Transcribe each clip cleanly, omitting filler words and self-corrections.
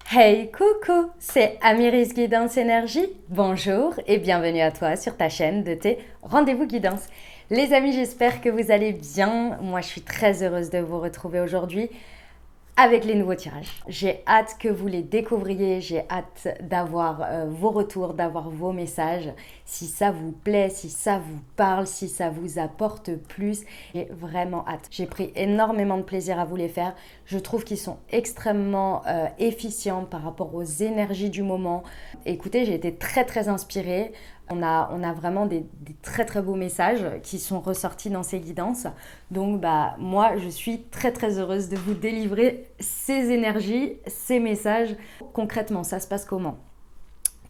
Hey, coucou, c'est Amiris Guidance Énergie. Bonjour et bienvenue à toi sur ta chaîne de tes rendez-vous guidance. Les amis, j'espère que vous allez bien. Moi, je suis très heureuse de vous retrouver aujourd'hui avec les nouveaux tirages. J'ai hâte que vous les découvriez, j'ai hâte d'avoir vos retours, d'avoir vos messages. Si ça vous plaît, si ça vous parle, si ça vous apporte plus, j'ai vraiment hâte. J'ai pris énormément de plaisir à vous les faire. Je trouve qu'ils sont extrêmement efficients par rapport aux énergies du moment. Écoutez, j'ai été très inspirée. On a vraiment des très très beaux messages qui sont ressortis dans ces guidances. Donc moi je suis très heureuse de vous délivrer ces énergies, ces messages. Concrètement, ça se passe comment ?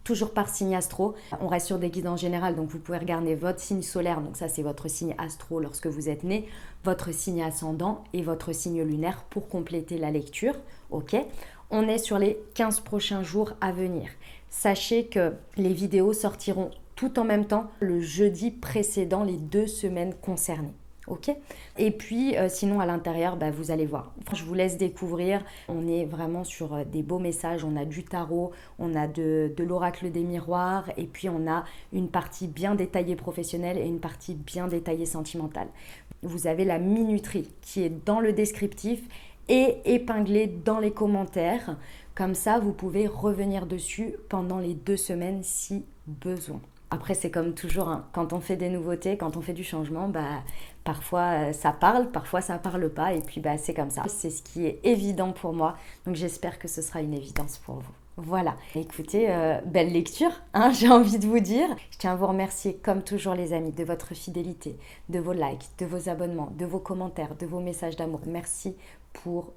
Toujours par signe astro. On reste sur des guidances générales, donc vous pouvez regarder votre signe solaire, donc ça c'est votre signe astro lorsque vous êtes né, votre signe ascendant et votre signe lunaire pour compléter la lecture. Ok ? On est sur les 15 prochains jours à venir. Sachez que les vidéos sortiront tout en même temps le jeudi précédent les 2 semaines concernées. Ok ? Et puis sinon à l'intérieur, vous allez voir. Je vous laisse découvrir. On est vraiment sur des beaux messages. On a du tarot, on a de l'oracle des miroirs et puis on a une partie bien détaillée professionnelle et une partie bien détaillée sentimentale. Vous avez la minuterie qui est dans le descriptif et épinglée dans les commentaires. Comme ça, vous pouvez revenir dessus pendant les 2 semaines si besoin. Après, c'est comme toujours, hein, quand on fait des nouveautés, quand on fait du changement, parfois ça parle, parfois ça parle pas, et puis c'est comme ça. C'est ce qui est évident pour moi, donc j'espère que ce sera une évidence pour vous. Voilà, écoutez, belle lecture, hein, j'ai envie de vous dire. Je tiens à vous remercier, comme toujours les amis, de votre fidélité, de vos likes, de vos abonnements, de vos commentaires, de vos messages d'amour. Merci pour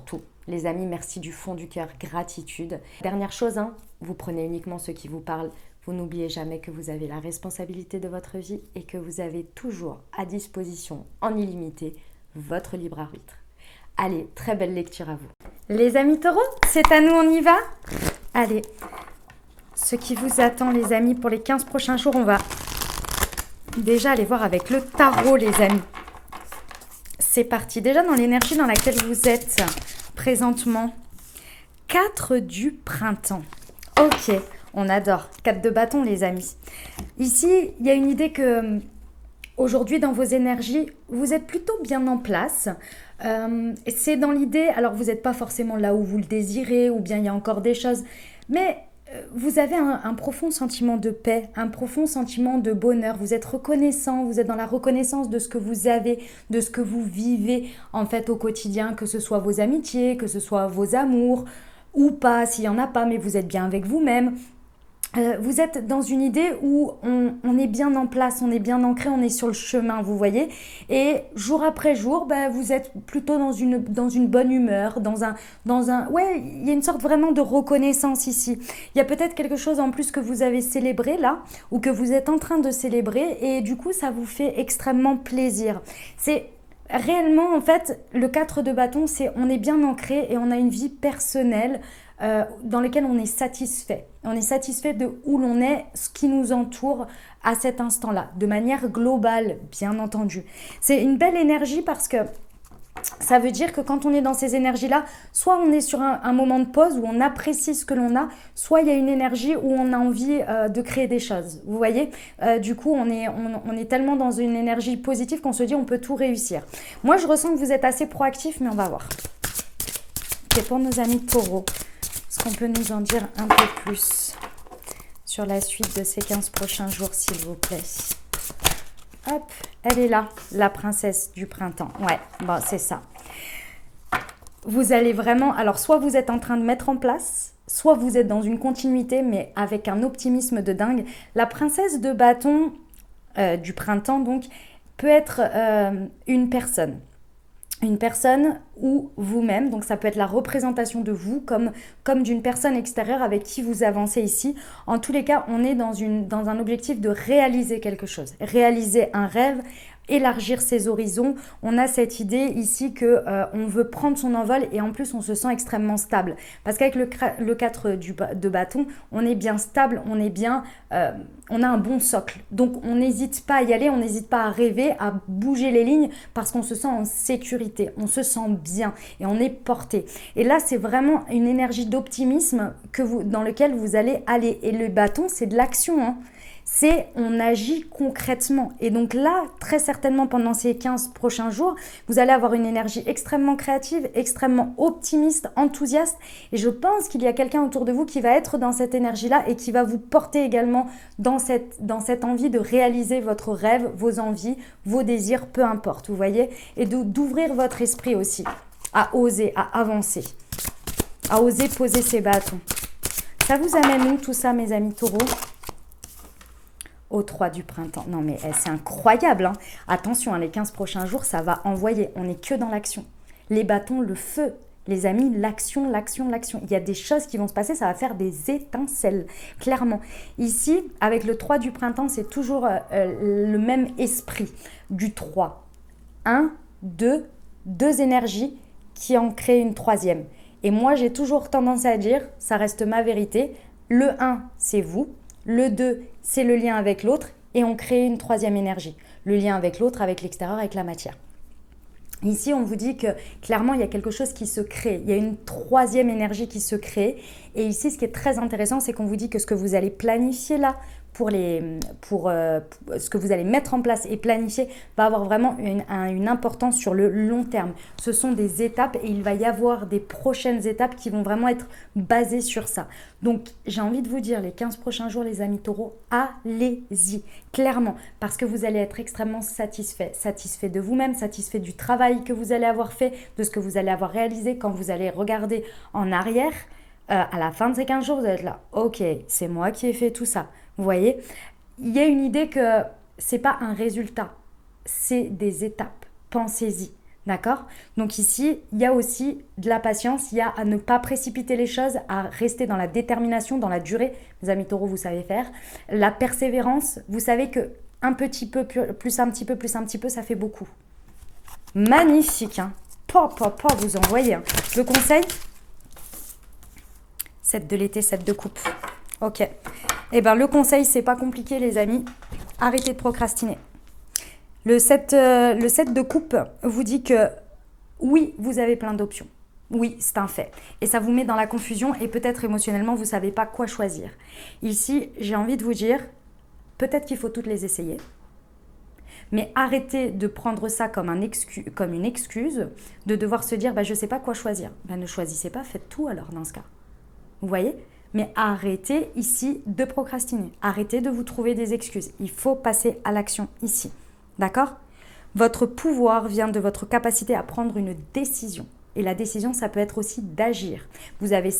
tout. Les amis, merci du fond du cœur, gratitude. Dernière chose, hein, vous prenez uniquement ce qui vous parle. Vous n'oubliez jamais que vous avez la responsabilité de votre vie et que vous avez toujours à disposition, en illimité, votre libre arbitre. Allez, très belle lecture à vous. Les amis taureaux, c'est à nous, on y va ? Allez, ce qui vous attend les amis pour les 15 prochains jours, on va déjà aller voir avec le tarot les amis. C'est parti, déjà dans l'énergie dans laquelle vous êtes présentement. 4 du printemps. Ok. On adore. 4 de bâton, les amis. Ici, il y a une idée que aujourd'hui, dans vos énergies, vous êtes plutôt bien en place. C'est dans l'idée, alors vous n'êtes pas forcément là où vous le désirez, ou bien il y a encore des choses, mais vous avez un profond sentiment de paix, un profond sentiment de bonheur. Vous êtes reconnaissant, vous êtes dans la reconnaissance de ce que vous avez, de ce que vous vivez en fait au quotidien, que ce soit vos amitiés, que ce soit vos amours, ou pas, s'il n'y en a pas, mais vous êtes bien avec vous-même. Vous êtes dans une idée où on est bien en place, on est bien ancré, on est sur le chemin, vous voyez. Et jour après jour, vous êtes plutôt dans une bonne humeur, ouais, il y a une sorte vraiment de reconnaissance ici. Il y a peut-être quelque chose en plus que vous avez célébré là, ou que vous êtes en train de célébrer, et du coup, ça vous fait extrêmement plaisir. C'est réellement, en fait, le 4 de bâton, c'est on est bien ancré et on a une vie personnelle dans laquelle on est satisfait. On est satisfait de où l'on est, ce qui nous entoure à cet instant-là, de manière globale, bien entendu. C'est une belle énergie parce que ça veut dire que quand on est dans ces énergies-là, soit on est sur un moment de pause où on apprécie ce que l'on a, soit il y a une énergie où on a envie de créer des choses. Vous voyez, du coup, on est tellement dans une énergie positive qu'on se dit on peut tout réussir. Moi, je ressens que vous êtes assez proactif, mais on va voir. C'est pour nos amis taureaux. Est-ce qu'on peut nous en dire un peu plus sur la suite de ces 15 prochains jours, s'il vous plaît ? Hop, elle est là, la princesse du printemps. Ouais, bon, c'est ça. Vous allez vraiment... Alors, soit vous êtes en train de mettre en place, soit vous êtes dans une continuité, mais avec un optimisme de dingue. La princesse de bâton du printemps, donc, peut être une personne. Une personne ou vous-même, donc ça peut être la représentation de vous comme d'une personne extérieure avec qui vous avancez ici. En tous les cas, on est dans un objectif de réaliser quelque chose, réaliser un rêve, élargir ses horizons. On a cette idée ici que on veut prendre son envol et en plus on se sent extrêmement stable. Parce qu'avec le 4 de bâton, on est bien stable, on est bien, on a un bon socle. Donc on n'hésite pas à y aller, on n'hésite pas à rêver, à bouger les lignes parce qu'on se sent en sécurité, on se sent bien et on est porté. Et là c'est vraiment une énergie d'optimisme dans lequel vous allez aller. Et le bâton c'est de l'action, hein. C'est on agit concrètement. Et donc là, très certainement pendant ces 15 prochains jours, vous allez avoir une énergie extrêmement créative, extrêmement optimiste, enthousiaste. Et je pense qu'il y a quelqu'un autour de vous qui va être dans cette énergie-là et qui va vous porter également dans cette envie de réaliser votre rêve, vos envies, vos désirs, peu importe, vous voyez. Et d'ouvrir votre esprit aussi à oser, à avancer, à oser poser ses bâtons. Ça vous amène où tout ça, mes amis taureaux ? Au 3 du printemps. Non mais c'est incroyable, hein. Attention, hein, les 15 prochains jours, ça va envoyer. On n'est que dans l'action. Les bâtons, le feu. Les amis, l'action, l'action, l'action. Il y a des choses qui vont se passer, ça va faire des étincelles, clairement. Ici, avec le 3 du printemps, c'est toujours le même esprit du 3. 1, 2, deux énergies qui en créent une troisième. Et moi, j'ai toujours tendance à dire, ça reste ma vérité, le 1, c'est vous. Le 2, c'est le lien avec l'autre et on crée une troisième énergie. Le lien avec l'autre, avec l'extérieur, avec la matière. Ici, on vous dit que clairement, il y a quelque chose qui se crée. Il y a une troisième énergie qui se crée. Et ici, ce qui est très intéressant, c'est qu'on vous dit que ce que vous allez planifier là, pour ce que vous allez mettre en place et planifier va avoir vraiment une importance sur le long terme. Ce sont des étapes et il va y avoir des prochaines étapes qui vont vraiment être basées sur ça. Donc, j'ai envie de vous dire, les 15 prochains jours, les amis taureaux, allez-y, clairement, parce que vous allez être extrêmement satisfait de vous-même, satisfait du travail que vous allez avoir fait, de ce que vous allez avoir réalisé quand vous allez regarder en arrière. À la fin de ces 15 jours, vous allez être là, ok, c'est moi qui ai fait tout ça. Vous voyez, il y a une idée que c'est pas un résultat, c'est des étapes. Pensez-y, d'accord ? Donc ici, il y a aussi de la patience, il y a à ne pas précipiter les choses, à rester dans la détermination, dans la durée. Mes amis taureaux, vous savez faire. La persévérance, vous savez que un petit peu, plus un petit peu, plus un petit peu, ça fait beaucoup. Magnifique, hein ? Vous en voyez. Hein. Le conseil ? 7 de l'été, 7 de coupe. Ok. Eh bien, le conseil, c'est pas compliqué, les amis. Arrêtez de procrastiner. Le 7 de coupe vous dit que oui, vous avez plein d'options. Oui, c'est un fait. Et ça vous met dans la confusion et peut-être émotionnellement, vous ne savez pas quoi choisir. Ici, j'ai envie de vous dire, peut-être qu'il faut toutes les essayer. Mais arrêtez de prendre ça comme une excuse, de devoir se dire, je ne sais pas quoi choisir. Ne choisissez pas, faites tout alors dans ce cas. Vous voyez ? Mais arrêtez ici de procrastiner. Arrêtez de vous trouver des excuses. Il faut passer à l'action ici. D'accord ? Votre pouvoir vient de votre capacité à prendre une décision. Et la décision, ça peut être aussi d'agir. Vous avez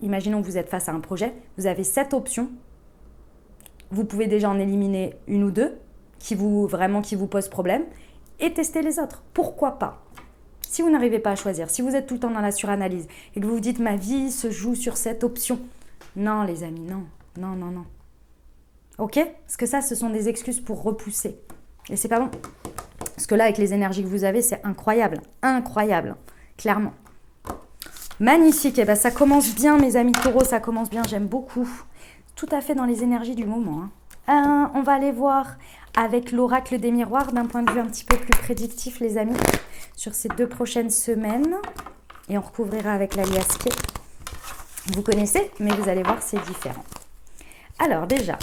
imaginons que vous êtes face à un projet, vous avez 7 options. Vous pouvez déjà en éliminer une ou deux qui vous posent problème et tester les autres. Pourquoi pas ? Si vous n'arrivez pas à choisir, si vous êtes tout le temps dans la suranalyse et que vous vous dites « ma vie se joue sur cette option », non les amis, non. Ok ? Parce que ça, ce sont des excuses pour repousser. Et c'est pas bon. Parce que là, avec les énergies que vous avez, c'est incroyable. Incroyable, clairement. Magnifique. Et ça commence bien, mes amis taureaux, ça commence bien, j'aime beaucoup. Tout à fait dans les énergies du moment. Hein. On va aller voir avec l'oracle des miroirs d'un point de vue un petit peu plus prédictif, les amis, sur ces 2 prochaines semaines. Et on recouvrira avec l'aliasqué. Vous connaissez, mais vous allez voir, c'est différent. Alors déjà,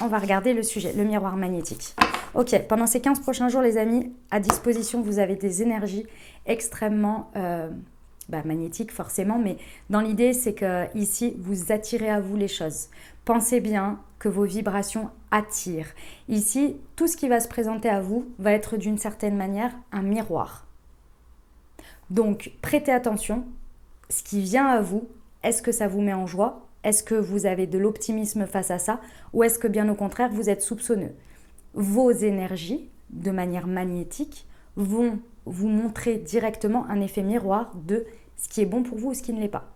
on va regarder le sujet, le miroir magnétique. Ok, pendant ces 15 prochains jours, les amis, à disposition, vous avez des énergies extrêmement magnétiques, forcément, mais dans l'idée, c'est que ici, vous attirez à vous les choses. Pensez bien que vos vibrations attirent. Ici, tout ce qui va se présenter à vous va être d'une certaine manière un miroir. Donc, prêtez attention. Ce qui vient à vous, est-ce que ça vous met en joie ? Est-ce que vous avez de l'optimisme face à ça ? Ou est-ce que bien au contraire, vous êtes soupçonneux ? Vos énergies, de manière magnétique, vont vous montrer directement un effet miroir de ce qui est bon pour vous ou ce qui ne l'est pas.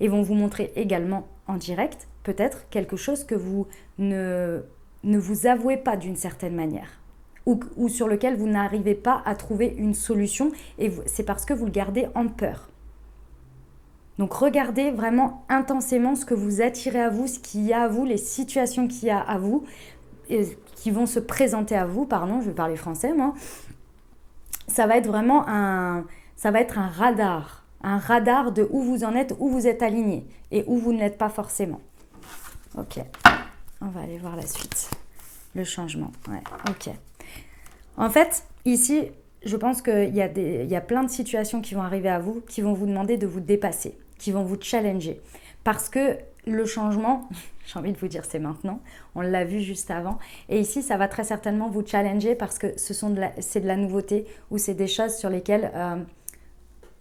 Et vont vous montrer également en direct, peut-être, quelque chose que vous ne vous avouez pas d'une certaine manière. ou sur lequel vous n'arrivez pas à trouver une solution et c'est parce que vous le gardez en peur. Donc regardez vraiment intensément ce que vous attirez à vous, ce qu'il y a à vous, les situations qu'il y a à vous, qui vont se présenter à vous, pardon, je vais parler français moi. Ça va être vraiment un radar de où vous en êtes, où vous êtes aligné et où vous ne l'êtes pas forcément. Ok, on va aller voir la suite. Le changement, ouais, ok. En fait, ici, je pense qu'il y a plein de situations qui vont arriver à vous, qui vont vous demander de vous dépasser, qui vont vous challenger. Parce que le changement, j'ai envie de vous dire, c'est maintenant. On l'a vu juste avant. Et ici, ça va très certainement vous challenger parce que c'est de la nouveauté ou c'est des choses sur lesquelles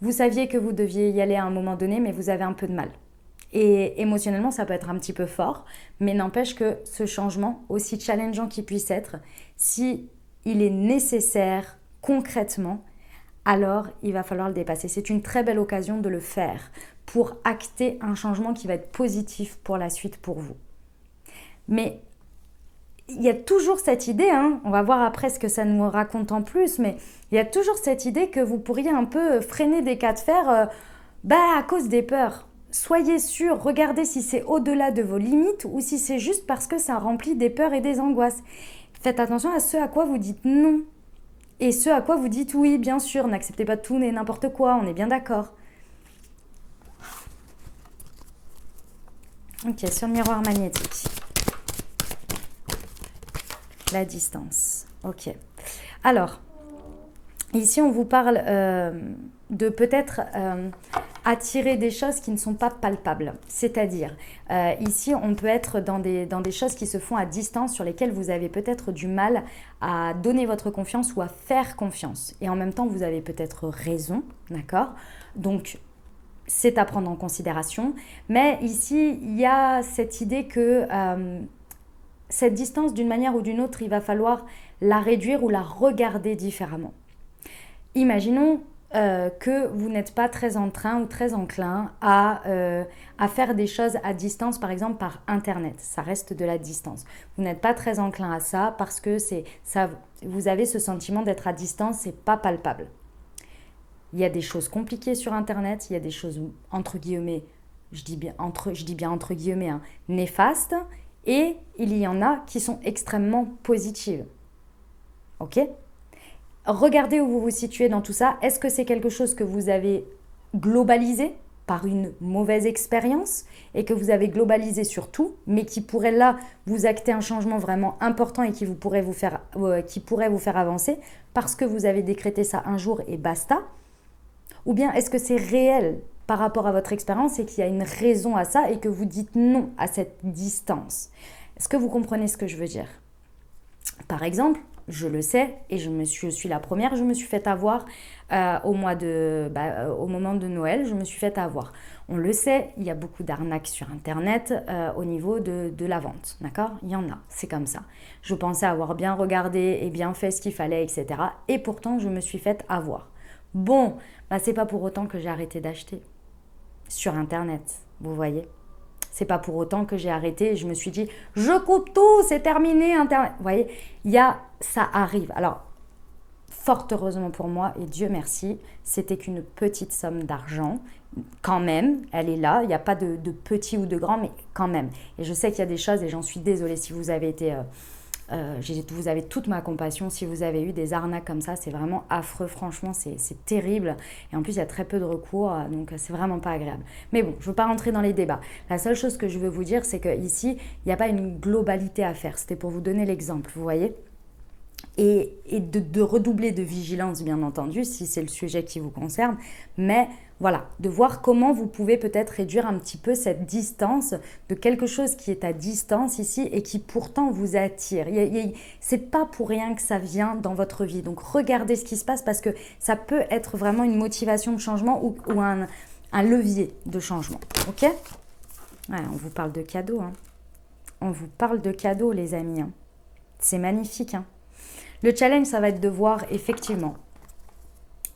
vous saviez que vous deviez y aller à un moment donné, mais vous avez un peu de mal. Et émotionnellement, ça peut être un petit peu fort, mais n'empêche que ce changement, aussi challengeant qu'il puisse être, si il est nécessaire concrètement, alors il va falloir le dépasser. C'est une très belle occasion de le faire pour acter un changement qui va être positif pour la suite pour vous. Mais il y a toujours cette idée, on va voir après ce que ça nous raconte en plus, mais il y a toujours cette idée que vous pourriez un peu freiner des cas de fer à cause des peurs. Soyez sûr, regardez si c'est au-delà de vos limites ou si c'est juste parce que ça remplit des peurs et des angoisses. Faites attention à ce à quoi vous dites non et ce à quoi vous dites oui, bien sûr. N'acceptez pas tout et n'importe quoi, on est bien d'accord. Ok, sur le miroir magnétique. La distance. Ok. Alors, ici, on vous parle de peut-être attirer des choses qui ne sont pas palpables. C'est-à-dire, ici, on peut être dans des choses qui se font à distance, sur lesquelles vous avez peut-être du mal à donner votre confiance ou à faire confiance. Et en même temps, vous avez peut-être raison, d'accord ? Donc, c'est à prendre en considération. Mais ici, il y a cette idée que cette distance, d'une manière ou d'une autre, il va falloir la réduire ou la regarder différemment. Imaginons que vous n'êtes pas très en train ou très enclin à faire des choses à distance, par exemple par Internet. Ça reste de la distance. Vous n'êtes pas très enclin à ça parce que vous avez ce sentiment d'être à distance, c'est pas palpable. Il y a des choses compliquées sur Internet, il y a des choses entre guillemets, je dis bien entre guillemets, néfastes, et il y en a qui sont extrêmement positives. Ok ? Regardez où vous vous situez dans tout ça. Est-ce que c'est quelque chose que vous avez globalisé par une mauvaise expérience et que vous avez globalisé sur tout, mais qui pourrait là vous acter un changement vraiment important et qui pourrait vous faire avancer parce que vous avez décrété ça un jour et basta ? Ou bien est-ce que c'est réel par rapport à votre expérience et qu'il y a une raison à ça et que vous dites non à cette distance ? Est-ce que vous comprenez ce que je veux dire ? Par exemple, je le sais et je suis la première, je me suis fait avoir au moment de Noël, je me suis fait avoir. On le sait, il y a beaucoup d'arnaques sur Internet au niveau de la vente, d'accord ? Il y en a, c'est comme ça. Je pensais avoir bien regardé et bien fait ce qu'il fallait, etc. Et pourtant, je me suis fait avoir. Bon, c'est pas pour autant que j'ai arrêté d'acheter sur Internet, vous voyez ? C'est pas pour autant que j'ai arrêté et je me suis dit « Je coupe tout, c'est terminé, Internet ». Vous voyez, ça arrive. Alors, fort heureusement pour moi, et Dieu merci, c'était qu'une petite somme d'argent. Quand même, elle est là. Il n'y a pas de petit ou de grand, mais quand même. Et je sais qu'il y a des choses, et j'en suis désolée si vous avez été... vous avez toute ma compassion si vous avez eu des arnaques comme ça, c'est vraiment affreux, franchement c'est terrible et en plus il y a très peu de recours donc c'est vraiment pas agréable. Mais bon, je ne veux pas rentrer dans les débats. La seule chose que je veux vous dire c'est qu'ici il n'y a pas une globalité à faire, c'était pour vous donner l'exemple, vous voyez, et de redoubler de vigilance bien entendu si c'est le sujet qui vous concerne, mais voilà, de voir comment vous pouvez peut-être réduire un petit peu cette distance de quelque chose qui est à distance ici et qui pourtant vous attire. C'est pas pour rien que ça vient dans votre vie. Donc regardez ce qui se passe parce que ça peut être vraiment une motivation de changement ou un levier de changement. Ok ? Ouais, on vous parle de cadeaux. On vous parle de cadeaux les amis. C'est magnifique. Le challenge, ça va être de voir effectivement.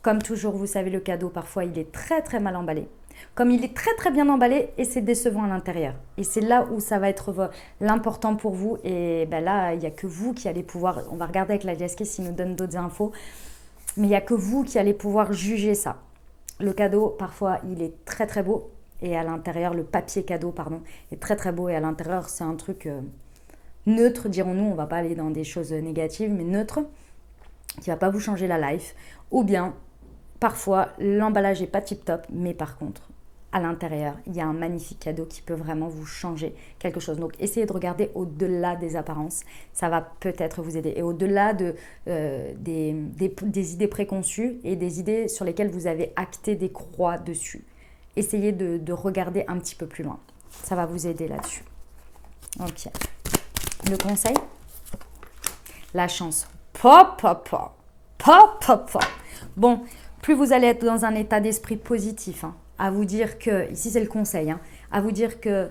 Comme toujours, vous savez, le cadeau, parfois, il est très, très mal emballé. Comme il est très très bien emballé et c'est décevant à l'intérieur. Et c'est là où ça va être l'important pour vous. Et ben là, il n'y a que vous qui allez pouvoir, on va regarder avec la Diasqué s'il nous donne d'autres infos, mais il n'y a que vous qui allez pouvoir juger ça. Le cadeau, parfois, il est très très beau. Et à l'intérieur, le papier cadeau, pardon, est très très beau. Et à l'intérieur, c'est un truc neutre, dirons-nous. On ne va pas aller dans des choses négatives, mais neutre, qui ne va pas vous changer la life. Ou bien, parfois, l'emballage n'est pas tip-top, mais par contre, à l'intérieur, il y a un magnifique cadeau qui peut vraiment vous changer quelque chose. Donc, essayez de regarder au-delà des apparences. Ça va peut-être vous aider. Et au-delà des idées préconçues et des idées sur lesquelles vous avez acté des croix dessus. Essayez de regarder un petit peu plus loin. Ça va vous aider là-dessus. Ok. Le conseil, la chance. Pop, pop, pop. Pop, pop, pop. Bon, plus vous allez être dans un état d'esprit positif, à vous dire que, ici c'est le conseil, à vous dire que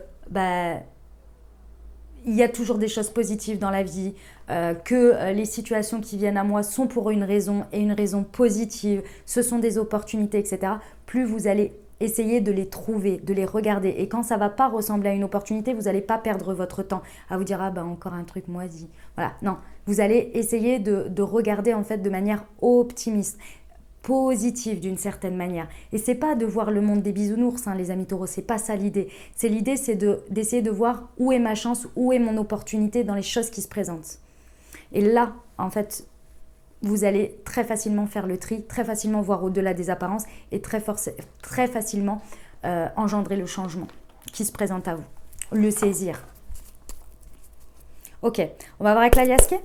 il y a toujours des choses positives dans la vie, que les situations qui viennent à moi sont pour une raison et une raison positive, ce sont des opportunités, etc. Plus vous allez essayer de les trouver, de les regarder. Et quand ça ne va pas ressembler à une opportunité, vous n'allez pas perdre votre temps à vous dire « Ah ben encore un truc moisi ». Voilà, non. Vous allez essayer de regarder en fait de manière optimiste, positive d'une certaine manière. Et c'est pas de voir le monde des bisounours, les amis taureaux, c'est pas ça l'idée. L'idée, c'est d'essayer de voir où est ma chance, où est mon opportunité dans les choses qui se présentent. Et là, en fait, vous allez très facilement faire le tri, très facilement voir au-delà des apparences et très facilement engendrer le changement qui se présente à vous, le saisir. Ok, on va voir avec la Diasqué.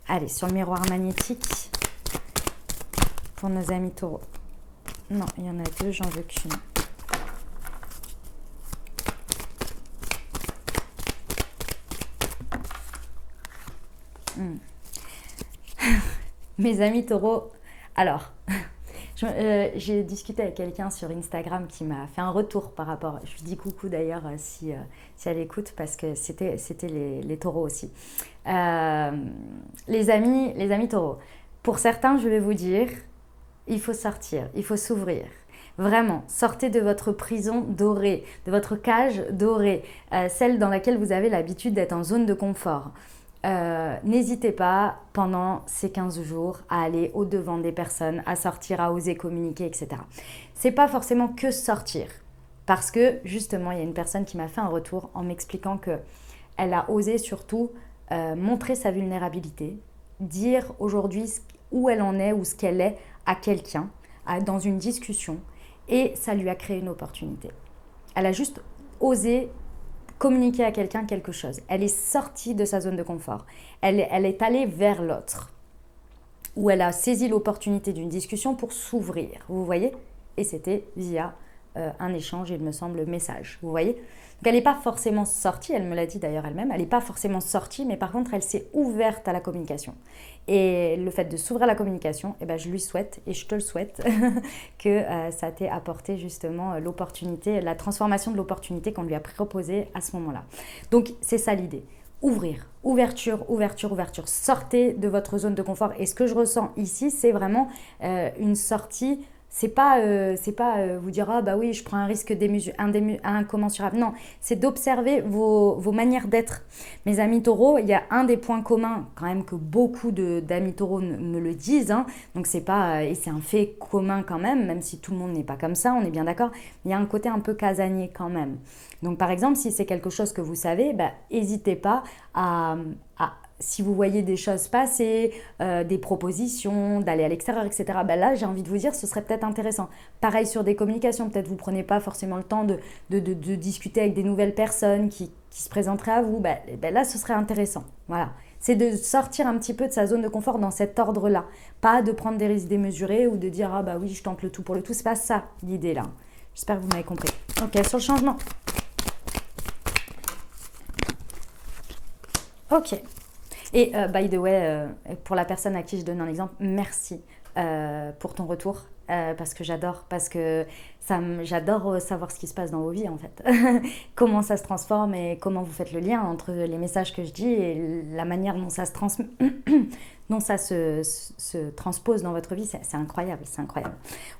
Allez, sur le miroir magnétique pour nos amis taureaux. Non, il y en a deux, j'en veux qu'une. Mes amis taureaux, alors, j'ai discuté avec quelqu'un sur Instagram qui m'a fait un retour par rapport, je lui dis coucou d'ailleurs si elle écoute parce que c'était les taureaux aussi. Les amis taureaux, pour certains je vais vous dire, il faut sortir, il faut s'ouvrir. Vraiment, sortez de votre prison dorée, de votre cage dorée, celle dans laquelle vous avez l'habitude d'être en zone de confort. N'hésitez pas pendant ces 15 jours à aller au-devant des personnes, à sortir, à oser communiquer, etc. C'est pas forcément que sortir, parce que justement, il y a une personne qui m'a fait un retour en m'expliquant qu'elle a osé surtout montrer sa vulnérabilité, dire aujourd'hui où elle en est ou ce qu'elle est à quelqu'un, dans une discussion, et ça lui a créé une opportunité. Elle a juste osé communiquer à quelqu'un quelque chose. Elle est sortie de sa zone de confort. Elle est allée vers l'autre, où elle a saisi l'opportunité d'une discussion pour s'ouvrir. Vous voyez ? Et c'était via un échange, il me semble, message. Vous voyez ? Donc elle n'est pas forcément sortie, elle me l'a dit d'ailleurs elle-même, elle n'est pas forcément sortie, mais par contre elle s'est ouverte à la communication. Et le fait de s'ouvrir à la communication, je lui souhaite, et je te le souhaite, que ça t'ait apporté justement l'opportunité, la transformation de l'opportunité qu'on lui a proposée à ce moment-là. Donc c'est ça l'idée. Ouvrir, ouverture, ouverture, ouverture. Sortez de votre zone de confort. Et ce que je ressens ici, c'est vraiment une sortie. C'est pas vous dire ah bah oui je prends un risque incommensurable. Non, c'est d'observer vos manières d'être. Mes amis taureaux, il y a un des points communs quand même que beaucoup d'amis taureaux me le disent. Donc c'est pas et c'est un fait commun quand même si tout le monde n'est pas comme ça, on est bien d'accord. Il y a un côté un peu casanier quand même. Donc par exemple si c'est quelque chose que vous savez, n'hésitez pas à si vous voyez des choses passer, des propositions, d'aller à l'extérieur, etc., là, j'ai envie de vous dire, ce serait peut-être intéressant. Pareil sur des communications, peut-être vous ne prenez pas forcément le temps de discuter avec des nouvelles personnes qui se présenteraient à vous. Là, ce serait intéressant. Voilà. C'est de sortir un petit peu de sa zone de confort dans cet ordre-là. Pas de prendre des risques démesurés ou de dire « Ah bah oui, je tente le tout pour le tout ». C'est pas ça l'idée là. J'espère que vous m'avez compris. Ok, sur le changement. Ok. Et by the way, pour la personne à qui je donne un exemple, merci pour ton retour. parce que j'adore savoir ce qui se passe dans vos vies en fait. Comment ça se transforme et comment vous faites le lien entre les messages que je dis et la manière dont ça se transmet. dont ça se transpose dans votre vie, c'est incroyable, c'est incroyable.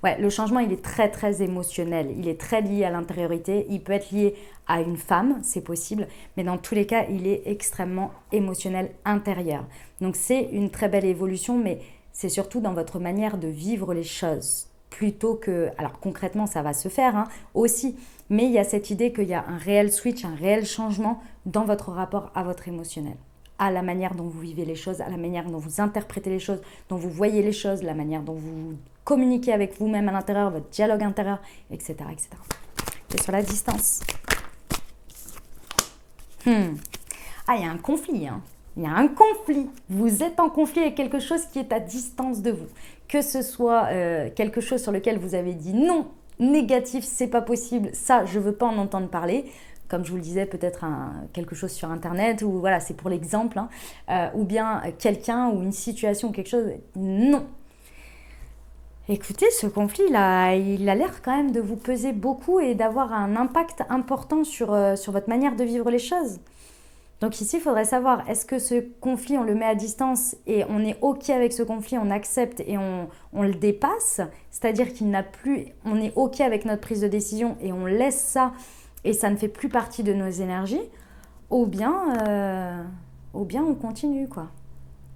Ouais, le changement, il est très, très émotionnel. Il est très lié à l'intériorité. Il peut être lié à une femme, c'est possible. Mais dans tous les cas, il est extrêmement émotionnel intérieur. Donc, c'est une très belle évolution, mais c'est surtout dans votre manière de vivre les choses. Plutôt que... Alors, concrètement, ça va se faire aussi. Mais il y a cette idée qu'il y a un réel switch, un réel changement dans votre rapport à votre émotionnel, à la manière dont vous vivez les choses, à la manière dont vous interprétez les choses, dont vous voyez les choses, la manière dont vous communiquez avec vous-même à l'intérieur, votre dialogue intérieur, etc. etc. Et sur la distance. Ah, il y a un conflit. Il y a un conflit. Vous êtes en conflit avec quelque chose qui est à distance de vous. Que ce soit quelque chose sur lequel vous avez dit non, négatif, c'est pas possible, ça, je veux pas en entendre parler. Comme je vous le disais, peut-être quelque chose sur Internet, ou voilà, c'est pour l'exemple, ou bien quelqu'un ou une situation, quelque chose, non. Écoutez, ce conflit, là, il a l'air quand même de vous peser beaucoup et d'avoir un impact important sur votre manière de vivre les choses. Donc ici, il faudrait savoir, est-ce que ce conflit, on le met à distance et on est OK avec ce conflit, on accepte et on le dépasse, c'est-à-dire qu'il n'a plus, on est OK avec notre prise de décision et on laisse ça et ça ne fait plus partie de nos énergies, ou bien on continue, quoi.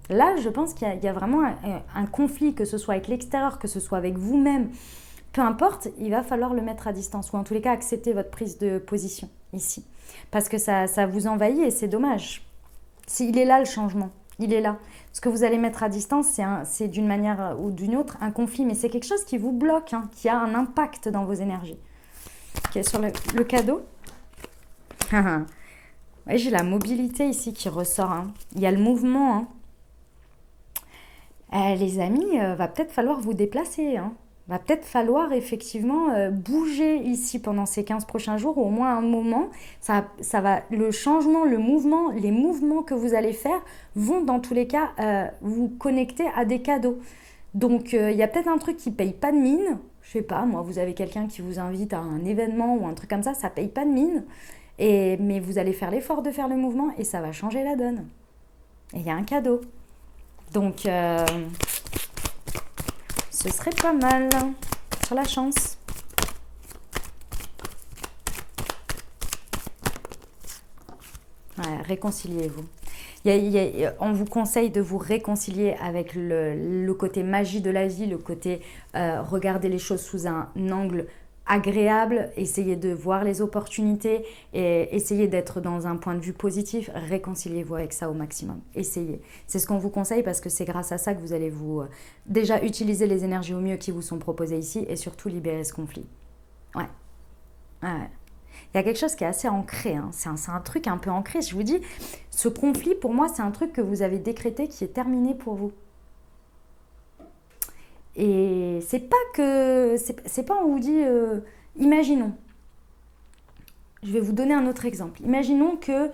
Là, je pense qu'il y a vraiment un conflit, que ce soit avec l'extérieur, que ce soit avec vous-même, peu importe, il va falloir le mettre à distance, ou en tous les cas accepter votre prise de position ici. Parce que ça vous envahit et c'est dommage. Il est là le changement, il est là. Ce que vous allez mettre à distance, c'est d'une manière ou d'une autre un conflit, mais c'est quelque chose qui vous bloque, qui a un impact dans vos énergies. Ok, sur le cadeau. Ouais, j'ai la mobilité ici qui ressort. Il y a le mouvement. Les amis, va peut-être falloir vous déplacer. Va peut-être falloir effectivement bouger ici pendant ces 15 prochains jours, ou au moins un moment. Ça va, le changement, le mouvement, les mouvements que vous allez faire vont dans tous les cas vous connecter à des cadeaux. Donc il y a peut-être un truc qui ne paye pas de mine. Je sais pas, moi, vous avez quelqu'un qui vous invite à un événement ou un truc comme ça ne paye pas de mine. Mais vous allez faire l'effort de faire le mouvement et ça va changer la donne. Et il y a un cadeau. Donc, ce serait pas mal sur la chance. Ouais, réconciliez-vous. On vous conseille de vous réconcilier avec le côté magie de la vie, le côté regarder les choses sous un angle agréable, essayer de voir les opportunités et essayer d'être dans un point de vue positif. Réconciliez-vous avec ça au maximum. Essayez. C'est ce qu'on vous conseille parce que c'est grâce à ça que vous allez vous déjà utiliser les énergies au mieux qui vous sont proposées ici et surtout libérer ce conflit. Ouais. Il y a quelque chose qui est assez ancré, c'est un truc un peu ancré. Je vous dis, ce conflit, pour moi, c'est un truc que vous avez décrété qui est terminé pour vous. Et c'est pas on vous dit, imaginons, je vais vous donner un autre exemple. Imaginons que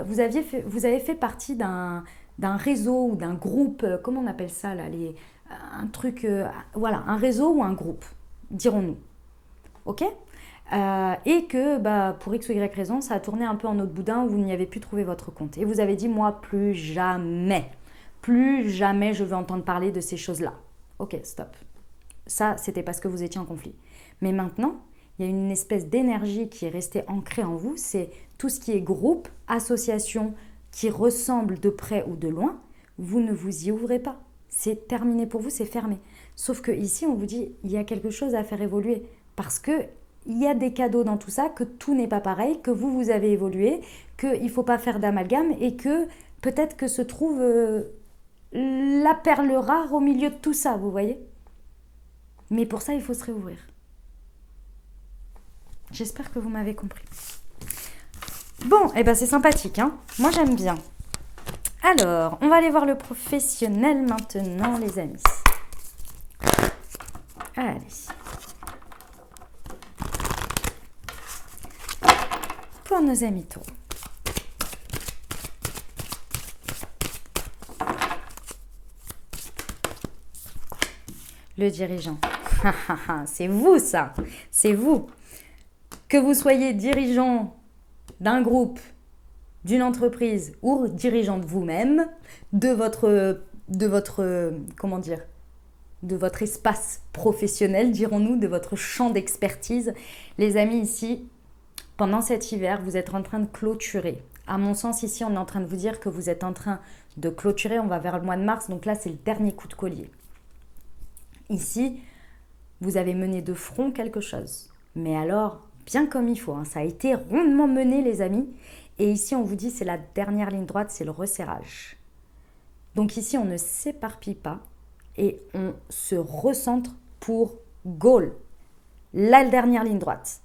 vous avez fait partie d'un réseau ou d'un groupe, comment on appelle ça là, un truc, voilà, un réseau ou un groupe, dirons-nous. Ok ? Et que pour X ou Y raison, ça a tourné un peu en autre boudin où vous n'y avez plus trouvé votre compte. Et vous avez dit, moi, plus jamais je veux entendre parler de ces choses-là. Ok, stop. Ça, c'était parce que vous étiez en conflit. Mais maintenant, il y a une espèce d'énergie qui est restée ancrée en vous. C'est tout ce qui est groupe, association, qui ressemble de près ou de loin. Vous ne vous y ouvrez pas. C'est terminé pour vous, c'est fermé. Sauf que ici, on vous dit, il y a quelque chose à faire évoluer. Parce que il y a des cadeaux dans tout ça, que tout n'est pas pareil, que vous avez évolué, qu'il ne faut pas faire d'amalgame et que peut-être que se trouve la perle rare au milieu de tout ça, vous voyez ? Mais pour ça, il faut se réouvrir. J'espère que vous m'avez compris. Bon, c'est sympathique, Moi, j'aime bien. Alors, on va aller voir le professionnel maintenant, les amis. Allez. Pour nos amis taureaux. Le dirigeant. C'est vous ça, c'est vous. Que vous soyez dirigeant d'un groupe, d'une entreprise ou dirigeant de vous-même, comment dire, de votre espace professionnel, dirons-nous, de votre champ d'expertise. Les amis, ici, pendant cet hiver, vous êtes en train de clôturer. À mon sens, ici, on est en train de vous dire que vous êtes en train de clôturer. On va vers le mois de mars, donc là, c'est le dernier coup de collier. Ici, vous avez mené de front quelque chose. Mais alors, bien comme il faut, hein, ça a été rondement mené, les amis. Et ici, on vous dit, c'est la dernière ligne droite, c'est le resserrage. Donc ici, on ne s'éparpille pas et on se recentre pour goal. La dernière ligne droite.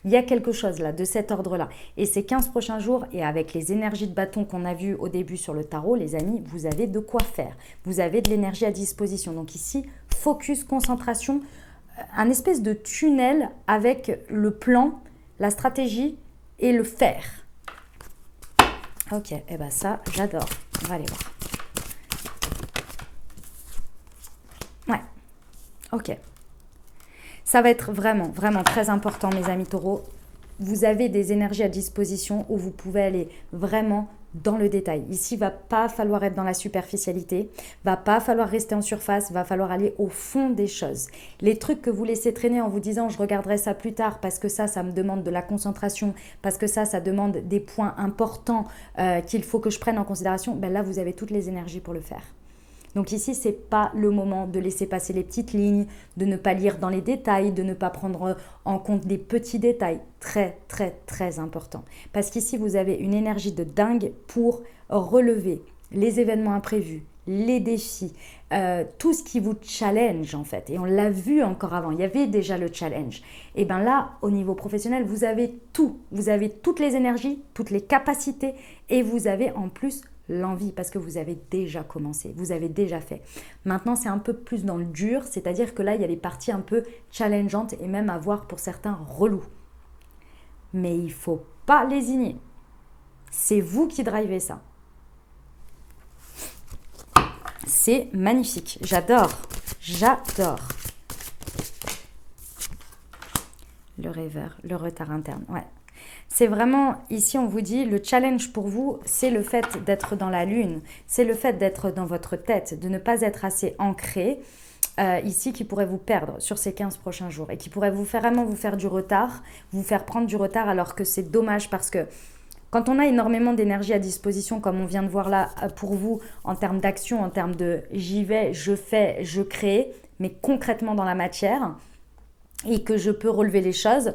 Il y a quelque chose là, de cet ordre-là. Et ces 15 prochains jours, et avec les énergies de bâton qu'on a vues au début sur le tarot, les amis, vous avez de quoi faire. Vous avez de l'énergie à disposition. Donc ici, focus, concentration, un espèce de tunnel avec le plan, la stratégie et le faire. Ok, et bien ça, j'adore. On va aller voir. Ouais, ok. Ça va être vraiment, vraiment très important, mes amis taureaux. Vous avez des énergies à disposition où vous pouvez aller vraiment dans le détail. Ici, il ne va pas falloir être dans la superficialité, va pas falloir rester en surface, va falloir aller au fond des choses. Les trucs que vous laissez traîner en vous disant « je regarderai ça plus tard parce que ça me demande de la concentration, parce que ça demande des points importants qu'il faut que je prenne en considération », ben là, vous avez toutes les énergies pour le faire. Donc ici, ce n'est pas le moment de laisser passer les petites lignes, de ne pas lire dans les détails, de ne pas prendre en compte des petits détails. Très, très, très important. Parce qu'ici, vous avez une énergie de dingue pour relever les événements imprévus, les défis, tout ce qui vous challenge en fait. Et on l'a vu encore avant, il y avait déjà le challenge. Et bien là, au niveau professionnel, vous avez tout. Vous avez toutes les énergies, toutes les capacités et vous avez en plus l'envie parce que vous avez déjà commencé, vous avez déjà fait. Maintenant, c'est un peu plus dans le dur, c'est-à-dire que là, il y a les parties un peu challengeantes et même à voir pour certains relous. Mais il ne faut pas lésigner. C'est vous qui drivez ça. C'est magnifique. J'adore. J'adore. Le rêveur, le retard interne. Ouais. C'est vraiment, ici on vous dit, le challenge pour vous, c'est le fait d'être dans la lune, c'est le fait d'être dans votre tête, de ne pas être assez ancré ici qui pourrait vous perdre sur ces 15 prochains jours et qui pourrait vraiment vous faire du retard, vous faire prendre du retard alors que c'est dommage parce que quand on a énormément d'énergie à disposition, comme on vient de voir là pour vous, en termes d'action, en termes de j'y vais, je fais, je crée, mais concrètement dans la matière, et que je peux relever les choses,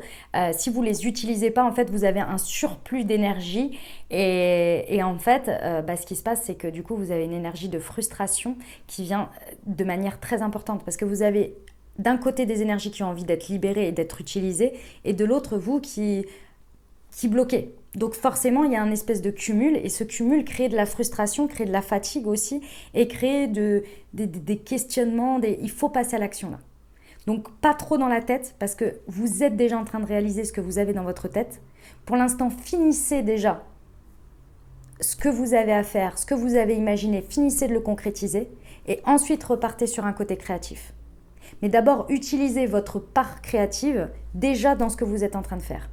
si vous ne les utilisez pas, en fait, vous avez un surplus d'énergie et en fait, ce qui se passe, c'est que du coup, vous avez une énergie de frustration qui vient de manière très importante parce que vous avez d'un côté des énergies qui ont envie d'être libérées et d'être utilisées et de l'autre, vous qui bloquez. Donc forcément, il y a un espèce de cumul et ce cumul crée de la frustration, crée de la fatigue aussi et crée des questionnements, il faut passer à l'action là. Donc pas trop dans la tête parce que vous êtes déjà en train de réaliser ce que vous avez dans votre tête. Pour l'instant, finissez déjà ce que vous avez à faire, ce que vous avez imaginé, finissez de le concrétiser et ensuite repartez sur un côté créatif. Mais d'abord, utilisez votre part créative déjà dans ce que vous êtes en train de faire.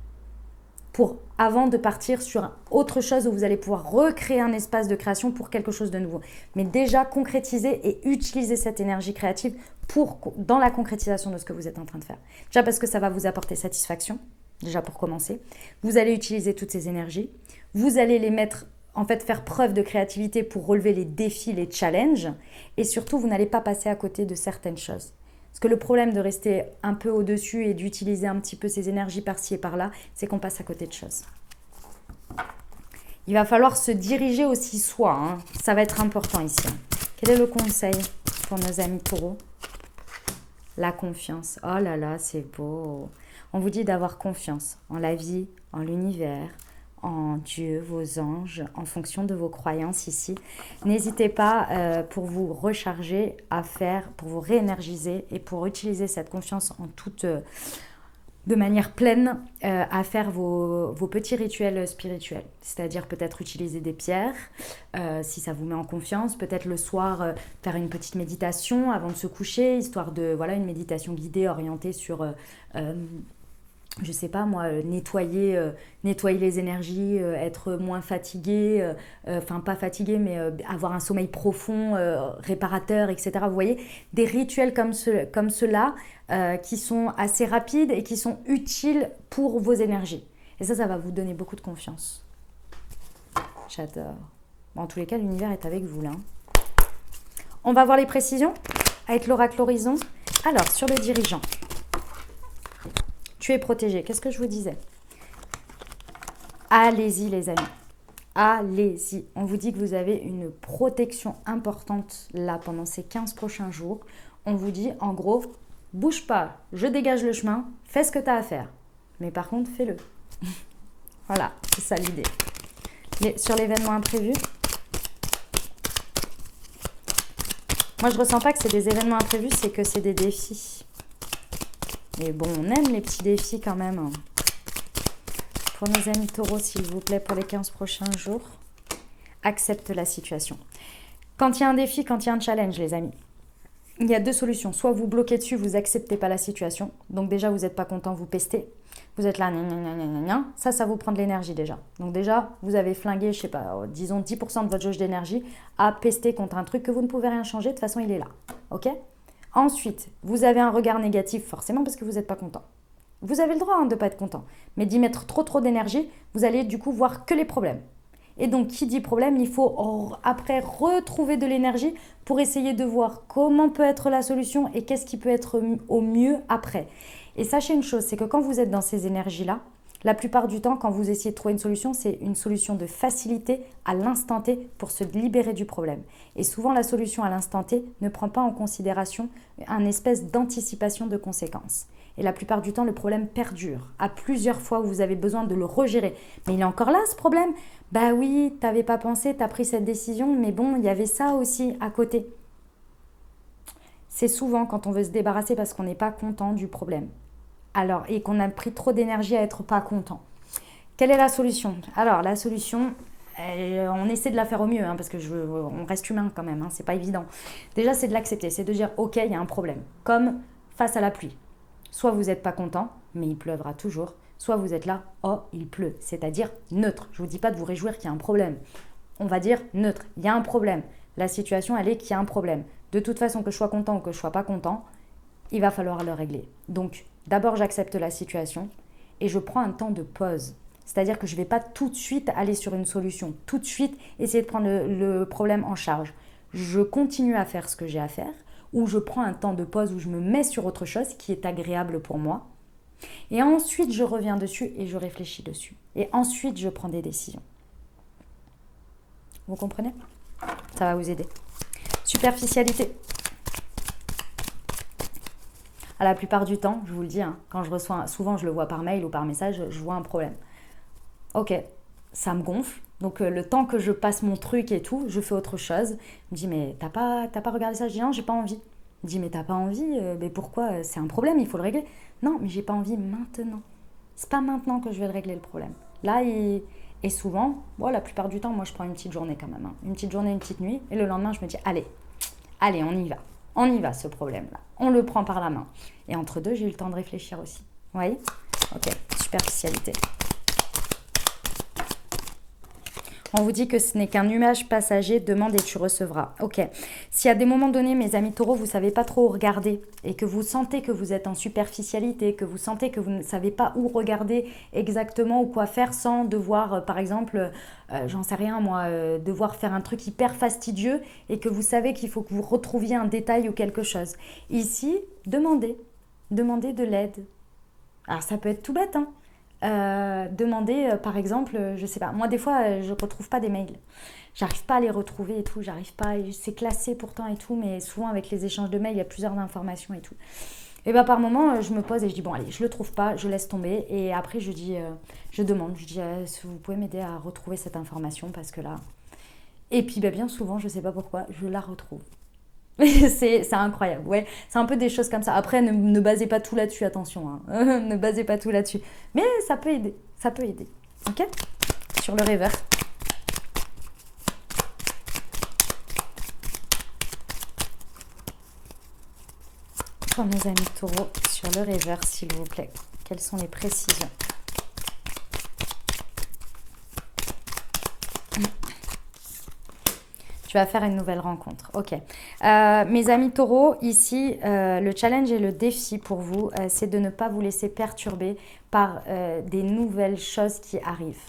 Avant de partir sur autre chose où vous allez pouvoir recréer un espace de création pour quelque chose de nouveau. Mais déjà, concrétisez et utilisez cette énergie créative dans la concrétisation de ce que vous êtes en train de faire. Déjà parce que ça va vous apporter satisfaction, déjà pour commencer. Vous allez utiliser toutes ces énergies. Vous allez les mettre, en fait, faire preuve de créativité pour relever les défis, les challenges. Et surtout, vous n'allez pas passer à côté de certaines choses. Parce que le problème de rester un peu au-dessus et d'utiliser un petit peu ces énergies par-ci et par-là, c'est qu'on passe à côté de choses. Il va falloir se diriger aussi soi. Hein. Ça va être important ici. Quel est le conseil pour nos amis taureaux? La confiance. Oh là là, c'est beau. On vous dit d'avoir confiance en la vie, en l'univers, en Dieu, vos anges, en fonction de vos croyances ici. N'hésitez pas pour vous recharger à faire, pour vous réénergiser et pour utiliser cette confiance de manière pleine à faire vos petits rituels spirituels. C'est-à-dire peut-être utiliser des pierres, si ça vous met en confiance. Peut-être le soir, faire une petite méditation avant de se coucher, histoire de, voilà, une méditation guidée orientée sur, je sais pas moi, nettoyer les énergies, être moins fatigué, enfin pas fatigué, mais avoir un sommeil profond, réparateur, etc. Vous voyez, des rituels comme ceux-là qui sont assez rapides et qui sont utiles pour vos énergies. Et ça va vous donner beaucoup de confiance. J'adore. Bon, en tous les cas, l'univers est avec vous là. On va voir les précisions avec l'oracle Horizon. Alors, sur le dirigeant. Tu es protégé. Qu'est-ce que je vous disais? Allez-y les amis. Allez-y. On vous dit que vous avez une protection importante là pendant ces 15 prochains jours. On vous dit en gros, bouge pas, je dégage le chemin, fais ce que tu as à faire. Mais par contre, fais-le. Voilà, c'est ça l'idée. Sur l'événement imprévu, moi je ressens pas que c'est des événements imprévus, c'est que c'est des défis. Mais bon, on aime les petits défis quand même. Pour mes amis taureaux, s'il vous plaît, pour les 15 prochains jours, accepte la situation. Quand il y a un défi, quand il y a un challenge, les amis, il y a deux solutions. Soit vous bloquez dessus, vous n'acceptez pas la situation. Donc déjà, vous n'êtes pas content, vous pestez. Vous êtes là, ça vous prend de l'énergie déjà. Donc déjà, vous avez flingué, je sais pas, disons 10% de votre jauge d'énergie à pester contre un truc que vous ne pouvez rien changer. De toute façon, il est là. Ok ? Ensuite, vous avez un regard négatif forcément parce que vous n'êtes pas content. Vous avez le droit de ne pas être content, mais d'y mettre trop d'énergie, vous allez du coup voir que les problèmes. Et donc, qui dit problème, il faut après retrouver de l'énergie pour essayer de voir comment peut être la solution et qu'est-ce qui peut être au mieux après. Et sachez une chose, c'est que quand vous êtes dans ces énergies-là, la plupart du temps, quand vous essayez de trouver une solution, c'est une solution de facilité à l'instant T pour se libérer du problème. Et souvent, la solution à l'instant T ne prend pas en considération une espèce d'anticipation de conséquences. Et la plupart du temps, le problème perdure. À plusieurs fois, vous avez besoin de le regérer. Mais il est encore là, ce problème. Bah oui, t'avais pas pensé, t'as pris cette décision, mais bon, il y avait ça aussi à côté. C'est souvent quand on veut se débarrasser parce qu'on n'est pas content du problème. Alors, et qu'on a pris trop d'énergie à être pas content. Quelle est la solution? Alors, la solution, on essaie de la faire au mieux, parce que on reste humain quand même, c'est pas évident. Déjà, c'est de l'accepter, c'est de dire, ok, il y a un problème. Comme face à la pluie. Soit vous n'êtes pas content, mais il pleuvra toujours. Soit vous êtes là, oh, il pleut. C'est-à-dire neutre. Je ne vous dis pas de vous réjouir qu'il y a un problème. On va dire neutre. Il y a un problème. La situation, elle est qu'il y a un problème. De toute façon, que je sois content ou que je ne sois pas content, il va falloir le régler. Donc, d'abord, j'accepte la situation et je prends un temps de pause. C'est-à-dire que je ne vais pas tout de suite aller sur une solution. Tout de suite, essayer de prendre le problème en charge. Je continue à faire ce que j'ai à faire, ou je prends un temps de pause où je me mets sur autre chose qui est agréable pour moi. Et ensuite, je reviens dessus et je réfléchis dessus. Et ensuite, je prends des décisions. Vous comprenez? Ça va vous aider. Superficialité. À la plupart du temps, je vous le dis, quand je reçois, souvent je le vois par mail ou par message, je vois un problème. Ok, ça me gonfle. Donc le temps que je passe mon truc et tout, je fais autre chose. Il me dit mais t'as pas regardé ça? Je dis non, j'ai pas envie. Il me dit mais t'as pas envie? Mais pourquoi? C'est un problème, il faut le régler. Non, mais j'ai pas envie maintenant. C'est pas maintenant que je vais le régler le problème. Là, et souvent, la plupart du temps, moi je prends une petite journée quand même. Une petite journée, une petite nuit. Et le lendemain, je me dis allez, on y va. On y va ce problème-là. On le prend par la main. Et entre deux, j'ai eu le temps de réfléchir aussi. Vous voyez? Ok, superficialité. On vous dit que ce n'est qu'un nuage passager, demande et tu recevras. Ok. Si à des moments donnés, mes amis taureaux, vous ne savez pas trop où regarder et que vous sentez que vous êtes en superficialité, que vous sentez que vous ne savez pas où regarder exactement ou quoi faire sans devoir, par exemple, j'en sais rien moi, devoir faire un truc hyper fastidieux et que vous savez qu'il faut que vous retrouviez un détail ou quelque chose. Ici, demandez de l'aide. Alors ça peut être tout bête, demander par exemple, je sais pas, moi des fois je retrouve pas des mails, j'arrive pas à les retrouver et tout, j'arrive pas, c'est classé pourtant et tout, mais souvent avec les échanges de mails il y a plusieurs informations et tout, et par moment je me pose et je dis bon allez, je le trouve pas, je laisse tomber et après je dis, je demande, je dis si vous pouvez m'aider à retrouver cette information parce que là, et puis bien souvent je sais pas pourquoi je la retrouve. C'est incroyable, ouais. C'est un peu des choses comme ça. Après, ne basez pas tout là-dessus, attention, hein. Ne basez pas tout là-dessus. Mais ça peut aider, ça peut aider. Ok? Sur le reverse. Pour mes amis taureaux, sur le reverse, s'il vous plaît. Quelles sont les précisions? Tu vas faire une nouvelle rencontre. Ok. Mes amis taureaux, ici, le challenge et le défi pour vous, c'est de ne pas vous laisser perturber par des nouvelles choses qui arrivent.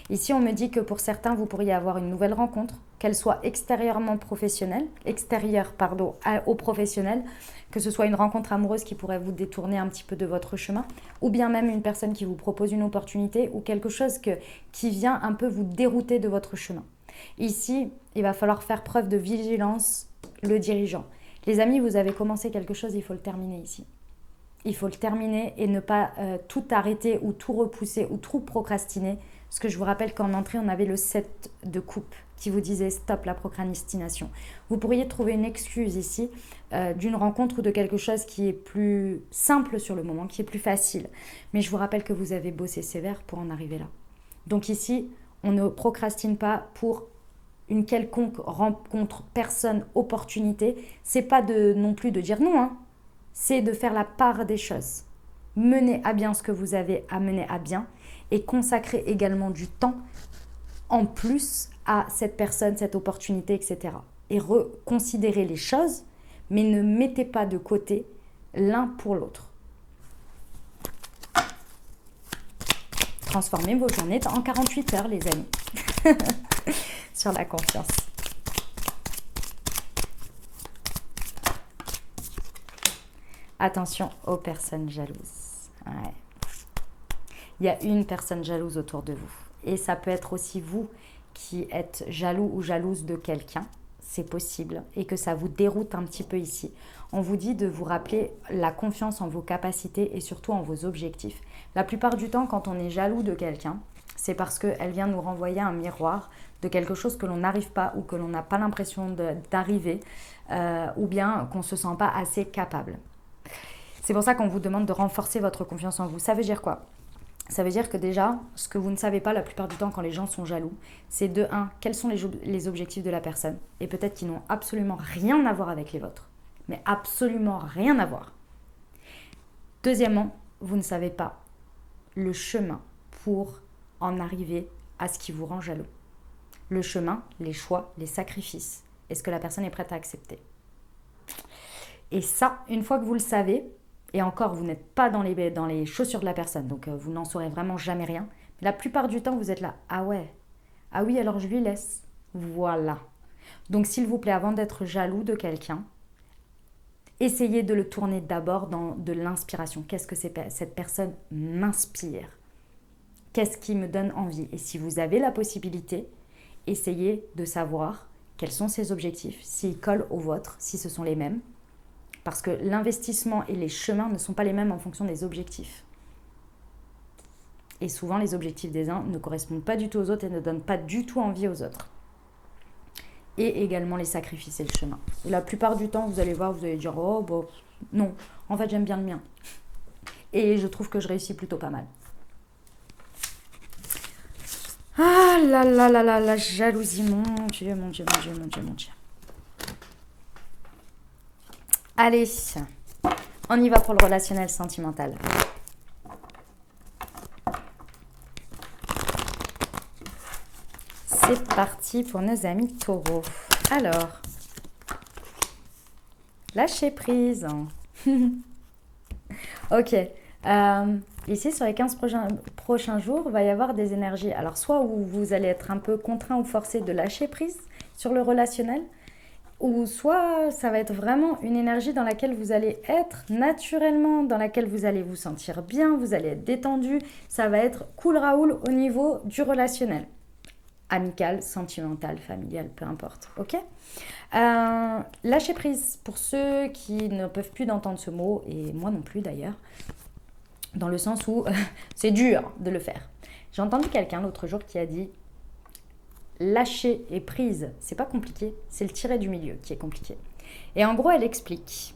Ici, on me dit que pour certains, vous pourriez avoir une nouvelle rencontre, qu'elle soit extérieure, au professionnel, que ce soit une rencontre amoureuse qui pourrait vous détourner un petit peu de votre chemin, ou bien même une personne qui vous propose une opportunité ou quelque chose qui vient un peu vous dérouter de votre chemin. Ici, il va falloir faire preuve de vigilance, le dirigeant. Les amis, vous avez commencé quelque chose, il faut le terminer ici. Il faut le terminer et ne pas tout arrêter ou tout repousser ou trop procrastiner. Parce que je vous rappelle qu'en entrée, on avait le 7 de coupe qui vous disait stop la procrastination. Vous pourriez trouver une excuse ici d'une rencontre ou de quelque chose qui est plus simple sur le moment, qui est plus facile. Mais je vous rappelle que vous avez bossé sévère pour en arriver là. Donc ici, on ne procrastine pas pour une quelconque rencontre, personne, opportunité. C'est pas non plus de dire non, hein. C'est de faire la part des choses. Mener à bien ce que vous avez à mener à bien et consacrer également du temps en plus à cette personne, cette opportunité, etc. Et reconsidérer les choses, mais ne mettez pas de côté l'un pour l'autre. Transformez vos journées en 48 heures, les amis. Sur la confiance. Attention aux personnes jalouses. Ouais. Il y a une personne jalouse autour de vous. Et ça peut être aussi vous qui êtes jaloux ou jalouse de quelqu'un. C'est possible. Et que ça vous déroute un petit peu ici. On vous dit de vous rappeler la confiance en vos capacités et surtout en vos objectifs. La plupart du temps, quand on est jaloux de quelqu'un, c'est parce qu'elle vient nous renvoyer un miroir de quelque chose que l'on n'arrive pas ou que l'on n'a pas l'impression d'arriver ou bien qu'on ne se sent pas assez capable. C'est pour ça qu'on vous demande de renforcer votre confiance en vous. Ça veut dire quoi? Ça veut dire que déjà, ce que vous ne savez pas la plupart du temps quand les gens sont jaloux, c'est de 1, quels sont les objectifs de la personne et peut-être qu'ils n'ont absolument rien à voir avec les vôtres. Mais absolument rien à voir. Deuxièmement, vous ne savez pas le chemin pour en arriver à ce qui vous rend jaloux. Le chemin, les choix, les sacrifices. Est-ce que la personne est prête à accepter? Et ça, une fois que vous le savez, et encore, vous n'êtes pas dans les chaussures de la personne, donc vous n'en saurez vraiment jamais rien. Mais la plupart du temps, vous êtes là, ah ouais, ah oui, alors je lui laisse. Voilà. Donc s'il vous plaît, avant d'être jaloux de quelqu'un, essayez de le tourner d'abord dans de l'inspiration. Qu'est-ce que cette personne m'inspire? Qu'est-ce qui me donne envie? Et si vous avez la possibilité, essayez de savoir quels sont ses objectifs, s'ils collent aux vôtres, si ce sont les mêmes. Parce que l'investissement et les chemins ne sont pas les mêmes en fonction des objectifs. Et souvent, les objectifs des uns ne correspondent pas du tout aux autres et ne donnent pas du tout envie aux autres. Et également les sacrifices et le chemin. Et la plupart du temps, vous allez voir, vous allez dire « Oh, bon, non, en fait, j'aime bien le mien. » Et je trouve que je réussis plutôt pas mal. Ah là là là là, la jalousie, mon Dieu, mon Dieu, mon Dieu, mon Dieu, mon Dieu. Allez, on y va pour le relationnel sentimental. C'est parti pour nos amis taureaux. Alors, lâcher prise. Ok. Ici, sur les 15 prochains jours, il va y avoir des énergies. Alors, soit où vous allez être un peu contraint ou forcé de lâcher prise sur le relationnel, ou soit ça va être vraiment une énergie dans laquelle vous allez être naturellement, dans laquelle vous allez vous sentir bien, vous allez être détendu. Ça va être cool raoul au niveau du relationnel. Amical, sentimental, familial, peu importe. Ok ? Lâcher prise, pour ceux qui ne peuvent plus d'entendre ce mot, et moi non plus d'ailleurs, dans le sens où c'est dur de le faire. J'ai entendu quelqu'un l'autre jour qui a dit lâcher et prise, c'est pas compliqué, c'est le tirer du milieu qui est compliqué. Et en gros, elle explique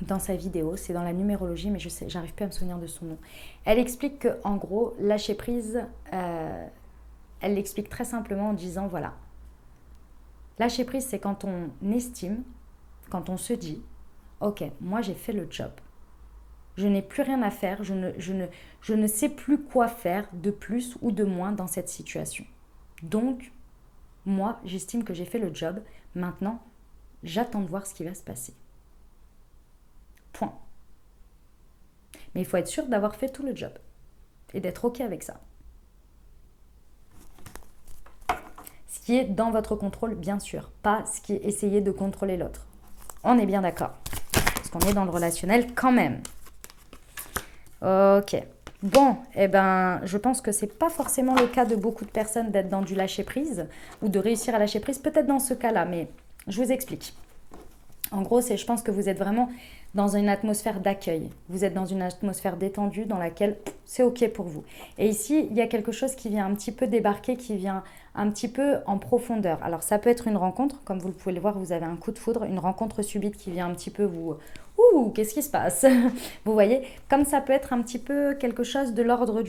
dans sa vidéo, c'est dans la numérologie, mais j'arrive plus à me souvenir de son nom. Elle explique que, en gros, lâcher prise, elle l'explique très simplement en disant, voilà, lâcher prise, c'est quand on estime, quand on se dit, ok, moi j'ai fait le job. Je n'ai plus rien à faire, je ne sais plus quoi faire de plus ou de moins dans cette situation. Donc, moi, j'estime que j'ai fait le job. Maintenant, j'attends de voir ce qui va se passer. Point. Mais il faut être sûr d'avoir fait tout le job et d'être OK avec ça. Ce qui est dans votre contrôle, bien sûr, pas ce qui est essayer de contrôler l'autre. On est bien d'accord. Parce qu'on est dans le relationnel quand même. Ok. Bon, eh ben, je pense que c'est pas forcément le cas de beaucoup de personnes d'être dans du lâcher-prise ou de réussir à lâcher prise, peut-être dans ce cas-là, mais je vous explique. En gros, je pense que vous êtes vraiment dans une atmosphère d'accueil. Vous êtes dans une atmosphère détendue dans laquelle c'est OK pour vous. Et ici, il y a quelque chose qui vient un petit peu débarquer, qui vient un petit peu en profondeur. Alors, ça peut être une rencontre, comme vous pouvez le voir, vous avez un coup de foudre, une rencontre subite qui vient un petit peu vous... Ouh, qu'est-ce qui se passe? Vous voyez? Comme ça peut être un petit peu quelque chose de l'ordre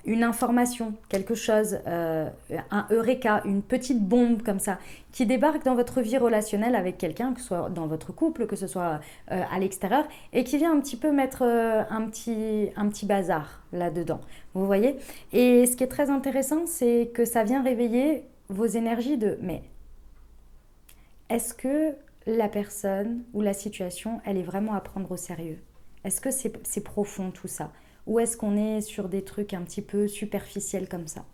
une information, quelque chose, un eureka, une petite bombe comme ça, qui débarque dans votre vie relationnelle avec quelqu'un, que ce soit dans votre couple, que ce soit à l'extérieur, et qui vient un petit peu mettre un petit bazar là-dedans. Vous voyez? Et ce qui est très intéressant, c'est que ça vient réveiller vos énergies de « mais est-ce que la personne ou la situation, elle est vraiment à prendre au sérieux? Est-ce que c'est profond tout ça? Ou est-ce qu'on est sur des trucs un petit peu superficiels comme ça?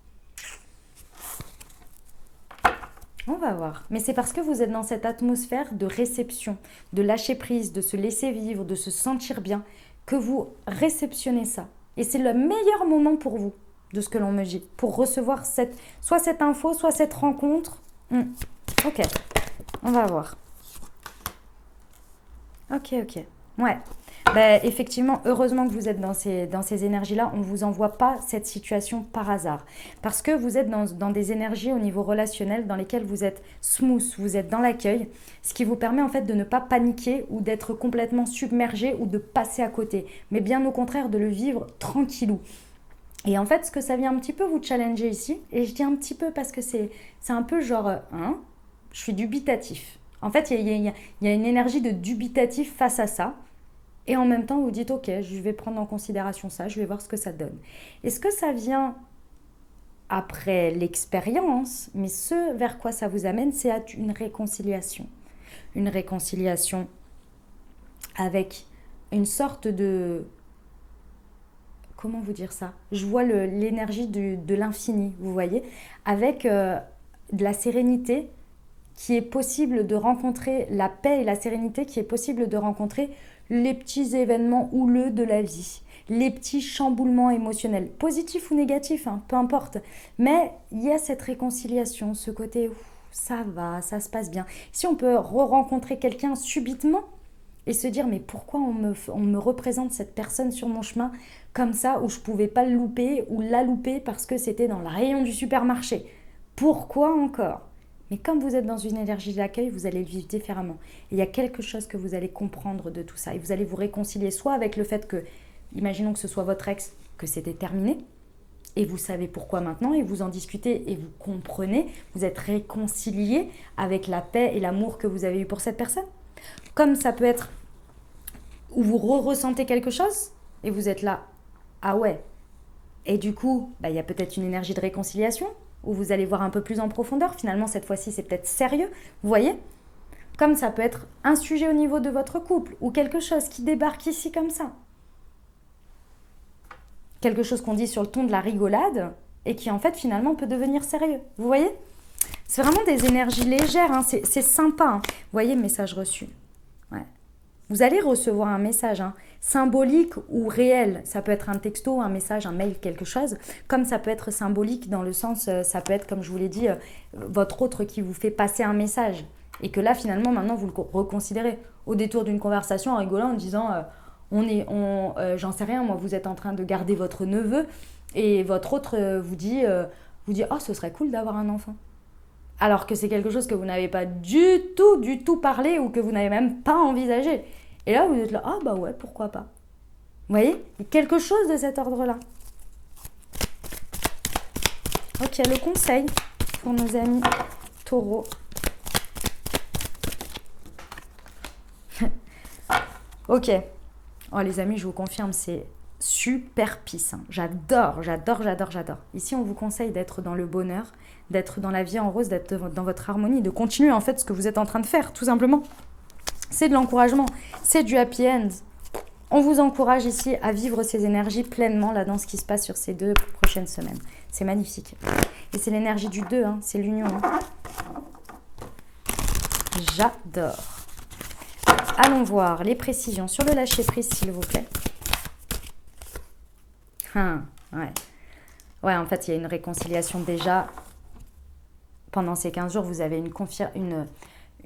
On va voir. Mais c'est parce que vous êtes dans cette atmosphère de réception, de lâcher prise, de se laisser vivre, de se sentir bien, que vous réceptionnez ça. Et c'est le meilleur moment pour vous, de ce que l'on me dit, pour recevoir soit cette info, soit cette rencontre. Ok, on va voir. Ok. Ouais. Ben, effectivement, heureusement que vous êtes dans ces énergies-là. On ne vous envoie pas cette situation par hasard. Parce que vous êtes dans des énergies au niveau relationnel dans lesquelles vous êtes smooth, vous êtes dans l'accueil, ce qui vous permet en fait de ne pas paniquer ou d'être complètement submergé ou de passer à côté. Mais bien au contraire, de le vivre tranquillou. Et en fait, ce que ça vient un petit peu vous challenger ici, et je dis un petit peu parce que c'est un peu genre, je suis dubitatif. En fait, il y a une énergie de dubitatif face à ça. Et en même temps, vous dites, ok, je vais prendre en considération ça, je vais voir ce que ça donne. Est-ce que ça vient après l'expérience, mais ce vers quoi ça vous amène, c'est une réconciliation. Une réconciliation avec une sorte de... Comment vous dire ça? Je vois l'énergie de l'infini, vous voyez, avec de la sérénité qui est possible de rencontrer, la paix et la sérénité qui est possible de rencontrer les petits événements houleux de la vie, les petits chamboulements émotionnels, positifs ou négatifs, peu importe. Mais il y a cette réconciliation, ce côté ça va, ça se passe bien. Si on peut re-rencontrer quelqu'un subitement et se dire mais pourquoi on me représente cette personne sur mon chemin comme ça où je pouvais pas le louper ou la louper parce que c'était dans le rayon du supermarché. Pourquoi encore? Mais comme vous êtes dans une énergie d'accueil, vous allez le vivre différemment. Et il y a quelque chose que vous allez comprendre de tout ça. Et vous allez vous réconcilier soit avec le fait que, imaginons que ce soit votre ex, que c'était terminé, et vous savez pourquoi maintenant, et vous en discutez et vous comprenez, vous êtes réconcilié avec la paix et l'amour que vous avez eu pour cette personne. Comme ça peut être où vous ressentez quelque chose, et vous êtes là, ah ouais. Et du coup, il y a peut-être une énergie de réconciliation, où vous allez voir un peu plus en profondeur. Finalement, cette fois-ci, c'est peut-être sérieux, vous voyez? Comme ça peut être un sujet au niveau de votre couple, ou quelque chose qui débarque ici comme ça. Quelque chose qu'on dit sur le ton de la rigolade, et qui en fait, finalement, peut devenir sérieux. Vous voyez? C'est vraiment des énergies légères, c'est sympa. Vous voyez, message reçu. Ouais. Vous allez recevoir un message symbolique ou réel. Ça peut être un texto, un message, un mail, quelque chose. Comme ça peut être symbolique dans le sens, ça peut être, comme je vous l'ai dit, votre autre qui vous fait passer un message. Et que là, finalement, maintenant, vous le reconsidérez. Au détour d'une conversation, en rigolant, en disant, j'en sais rien, moi, vous êtes en train de garder votre neveu. Et votre autre vous dit, oh, ce serait cool d'avoir un enfant. alors que c'est quelque chose que vous n'avez pas du tout parlé ou que vous n'avez même pas envisagé. Et là, vous êtes là, ah bah ouais, pourquoi pas. Vous voyez, il y a quelque chose de cet ordre-là. Ok, le conseil pour nos amis taureaux. Ok. Oh les amis, je vous confirme, c'est super peace. J'adore. Ici, on vous conseille d'être dans le bonheur, d'être dans la vie en rose, d'être dans votre harmonie, de continuer en fait ce que vous êtes en train de faire, tout simplement. C'est de l'encouragement, c'est du happy end. On vous encourage ici à vivre ces énergies pleinement là dans ce qui se passe sur ces 2 prochaines semaines. C'est magnifique. Et c'est l'énergie du 2, c'est l'union. J'adore. Allons voir les précisions sur le lâcher-prise, s'il vous plaît. Ouais. Ouais, en fait, il y a une réconciliation déjà. Pendant ces 15 jours, vous avez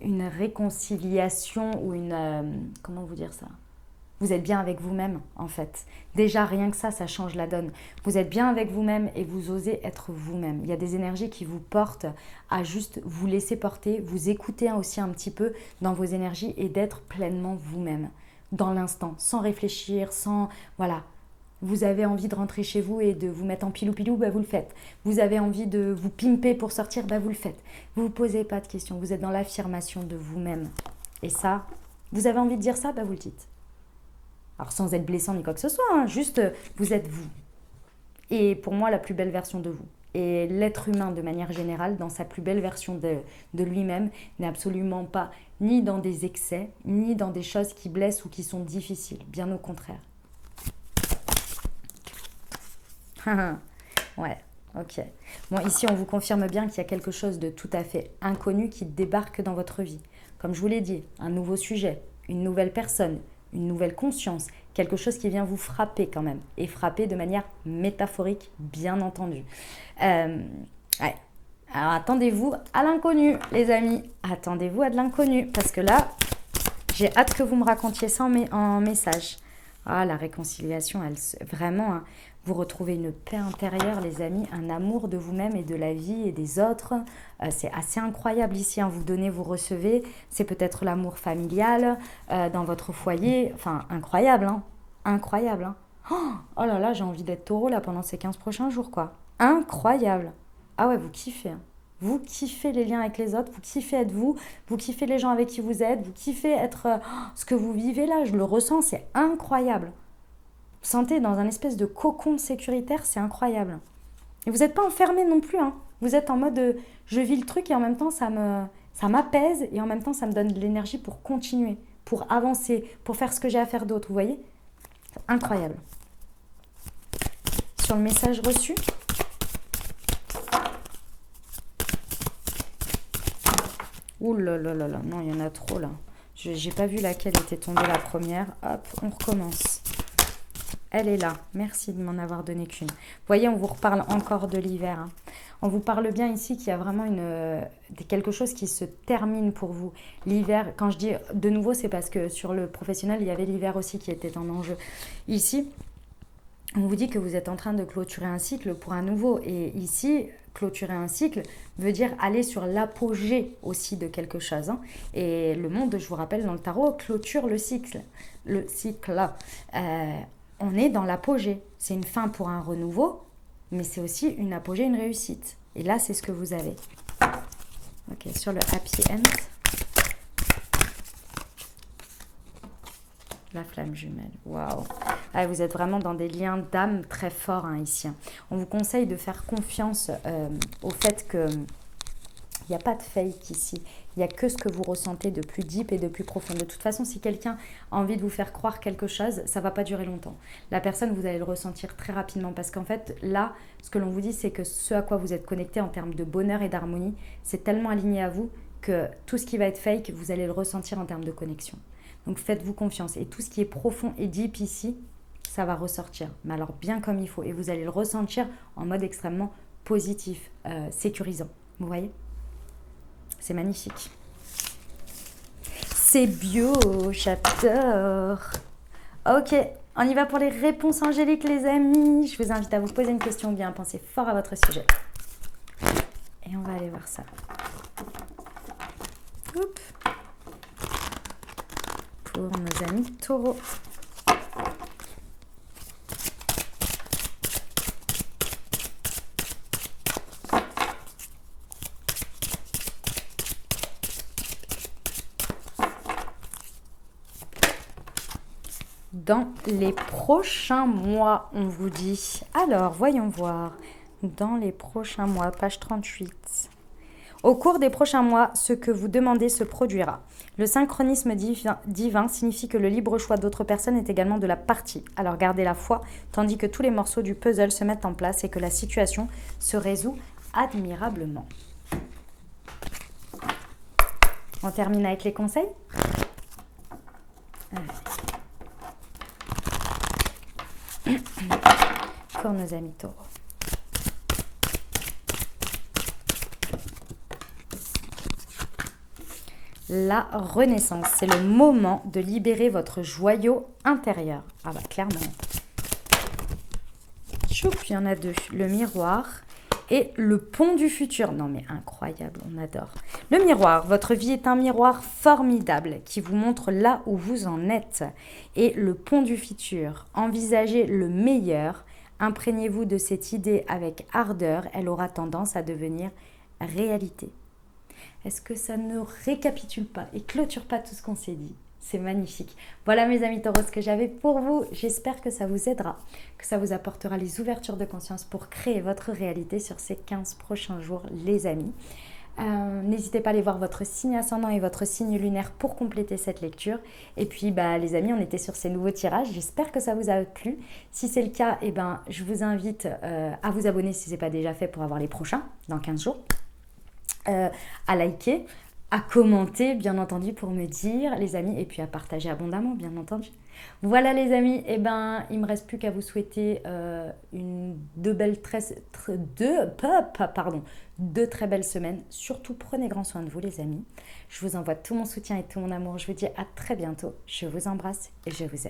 une réconciliation ou comment vous dire ça ? Vous êtes bien avec vous-même, en fait. Déjà, rien que ça change la donne. Vous êtes bien avec vous-même et vous osez être vous-même. Il y a des énergies qui vous portent à juste vous laisser porter, vous écouter aussi un petit peu dans vos énergies et d'être pleinement vous-même, dans l'instant, sans réfléchir, sans... Voilà. Vous avez envie de rentrer chez vous et de vous mettre en pilou-pilou, bah vous le faites. Vous avez envie de vous pimper pour sortir, bah vous le faites. Vous ne vous posez pas de questions, vous êtes dans l'affirmation de vous-même. Et ça, vous avez envie de dire ça, bah vous le dites. Alors sans être blessant ni quoi que ce soit, juste vous êtes vous. Et pour moi, la plus belle version de vous. Et l'être humain, de manière générale, dans sa plus belle version de lui-même, n'est absolument pas ni dans des excès, ni dans des choses qui blessent ou qui sont difficiles. Bien au contraire. Ouais, ok. Bon, ici, on vous confirme bien qu'il y a quelque chose de tout à fait inconnu qui débarque dans votre vie. Comme je vous l'ai dit, un nouveau sujet, une nouvelle personne, une nouvelle conscience, quelque chose qui vient vous frapper quand même, et frapper de manière métaphorique, bien entendu. Ouais. Alors attendez-vous à l'inconnu, les amis. Attendez-vous à de l'inconnu, parce que là, j'ai hâte que vous me racontiez ça en message. Ah, la réconciliation, vraiment, vous retrouvez une paix intérieure, les amis, un amour de vous-même et de la vie et des autres. C'est assez incroyable ici, vous donnez, vous recevez. C'est peut-être l'amour familial dans votre foyer. Enfin, incroyable, incroyable. Oh là là, j'ai envie d'être taureau là pendant ces 15 prochains jours, quoi. Incroyable. Ah ouais, vous kiffez. Vous kiffez les liens avec les autres, vous kiffez être vous kiffez les gens avec qui vous êtes, vous kiffez être ce que vous vivez là, je le ressens, c'est incroyable. Vous sentez dans un espèce de cocon sécuritaire, c'est incroyable. Et vous n'êtes pas enfermé non plus, Vous êtes en mode je vis le truc et en même temps ça m'apaise et en même temps ça me donne de l'énergie pour continuer, pour avancer, pour faire ce que j'ai à faire d'autre, vous voyez ? Incroyable. Sur le message reçu, ouh là là là là, non, il y en a trop là. J'ai pas vu laquelle était tombée la première. Hop, on recommence. Elle est là. Merci de m'en avoir donné qu'une. Vous voyez, on vous reparle encore de l'hiver. On vous parle bien ici qu'il y a vraiment quelque chose qui se termine pour vous. L'hiver, quand je dis de nouveau, c'est parce que sur le professionnel, il y avait l'hiver aussi qui était en enjeu. Ici, on vous dit que vous êtes en train de clôturer un cycle pour un nouveau. Et ici, clôturer un cycle veut dire aller sur l'apogée aussi de quelque chose. Et le monde, je vous rappelle, dans le tarot, clôture le cycle. Le cycle là. On est dans l'apogée. C'est une fin pour un renouveau, mais c'est aussi une apogée, une réussite. Et là, c'est ce que vous avez. Ok, sur le happy end. La flamme jumelle, waouh. Ah, vous êtes vraiment dans des liens d'âme très forts ici. On vous conseille de faire confiance au fait qu'il n'y a pas de fake ici. Il n'y a que ce que vous ressentez de plus deep et de plus profond. De toute façon, si quelqu'un a envie de vous faire croire quelque chose, ça ne va pas durer longtemps. La personne, vous allez le ressentir très rapidement parce qu'en fait, là, ce que l'on vous dit, c'est que ce à quoi vous êtes connecté en termes de bonheur et d'harmonie, c'est tellement aligné à vous que tout ce qui va être fake, vous allez le ressentir en termes de connexion. Donc faites-vous confiance. Et tout ce qui est profond et deep ici, ça va ressortir. Mais alors bien comme il faut. Et vous allez le ressentir en mode extrêmement positif, sécurisant. Vous voyez ? C'est magnifique. C'est bio, j'adore. Ok, on y va pour les réponses angéliques, les amis. Je vous invite à vous poser une question, bien penser fort à votre sujet. Et on va aller voir ça. Oups. Pour nos amis taureaux. Dans les prochains mois, on vous dit. Alors, voyons voir. Dans les prochains mois, page 38. Au cours des prochains mois, ce que vous demandez se produira. Le synchronisme divin signifie que le libre choix d'autres personnes est également de la partie. Alors gardez la foi, tandis que tous les morceaux du puzzle se mettent en place et que la situation se résout admirablement. On termine avec les conseils. Pour nos amis taureaux. La renaissance, c'est le moment de libérer votre joyau intérieur. Ah bah clairement. Choup, il y en a deux. Le miroir et le pont du futur. Non mais incroyable, on adore. Le miroir, votre vie est un miroir formidable qui vous montre là où vous en êtes. Et le pont du futur, envisagez le meilleur. Imprégnez-vous de cette idée avec ardeur, elle aura tendance à devenir réalité. Est-ce que ça ne récapitule pas et clôture pas tout ce qu'on s'est dit? C'est magnifique. Voilà mes amis taureaux, ce que j'avais pour vous. J'espère que ça vous aidera, que ça vous apportera les ouvertures de conscience pour créer votre réalité sur ces 15 prochains jours, les amis. N'hésitez pas à aller voir votre signe ascendant et votre signe lunaire pour compléter cette lecture. Et puis les amis, on était sur ces nouveaux tirages. J'espère que ça vous a plu. Si c'est le cas, je vous invite à vous abonner si ce n'est pas déjà fait pour avoir les prochains dans 15 jours. À liker, à commenter bien entendu pour me dire les amis et puis à partager abondamment bien entendu. Voilà les amis, il me reste plus qu'à vous souhaiter deux très belles semaines. Surtout prenez grand soin de vous les amis. Je vous envoie tout mon soutien et tout mon amour. Je vous dis à très bientôt. Je vous embrasse et je vous aime.